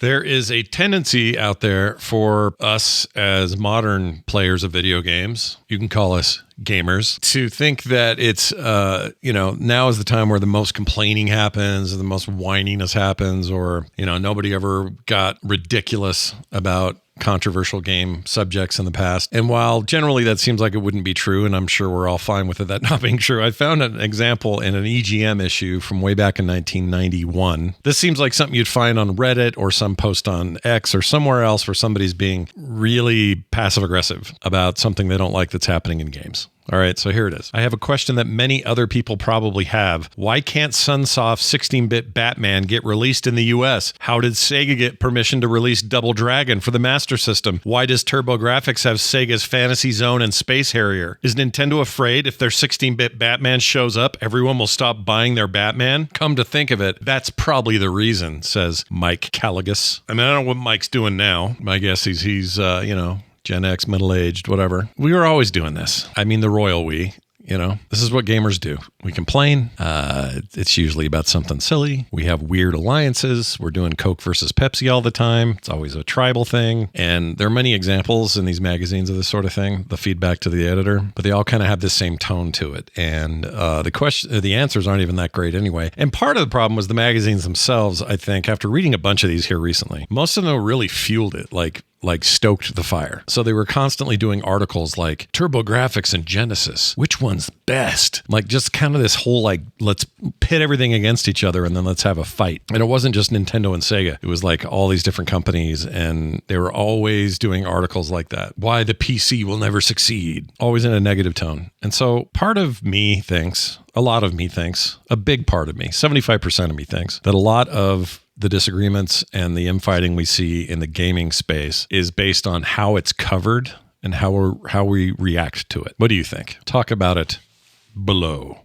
There is a tendency out there for us as modern players of video games, you can call us gamers, to think that it's, now is the time where the most complaining happens, or the most whininess happens, or, nobody ever got ridiculous about controversial game subjects in the past. And while generally that seems like it wouldn't be true, and I'm sure we're all fine with it, that not being true, I found an example in an EGM issue from way back in 1991. This seems like something you'd find on Reddit or some post on X or somewhere else where somebody's being really passive aggressive about something they don't like that's happening in games. All right, so here it is. I have a question that many other people probably have. Why can't Sunsoft's 16-bit Batman get released in the US? How did Sega get permission to release Double Dragon for the Master System? Why does TurboGrafx have Sega's Fantasy Zone and Space Harrier? Is Nintendo afraid if their 16-bit Batman shows up, everyone will stop buying their Batman? Come to think of it, that's probably the reason, says Mike Caligus. I don't know what Mike's doing now. My guess is he's Gen X, middle-aged, whatever. We were always doing this. The royal we. This is what gamers do. We complain. It's usually about something silly. We have weird alliances. We're doing Coke versus Pepsi all the time. It's always a tribal thing. And there are many examples in these magazines of this sort of thing, the feedback to the editor, but they all kind of have the same tone to it. And the answers aren't even that great anyway. And part of the problem was the magazines themselves, I think, after reading a bunch of these here recently, most of them really fueled it, like stoked the fire. So they were constantly doing articles like TurboGrafx and Genesis, which one's best? Just kind of this whole let's pit everything against each other and then let's have a fight. And it wasn't just Nintendo and Sega. It was all these different companies, and they were always doing articles like that. Why the PC will never succeed. Always in a negative tone. And so part of me thinks, a lot of me thinks, a big part of me, 75% of me thinks that a lot of the disagreements and the infighting we see in the gaming space is based on how it's covered and how we react to it. What do you think? Talk about it below.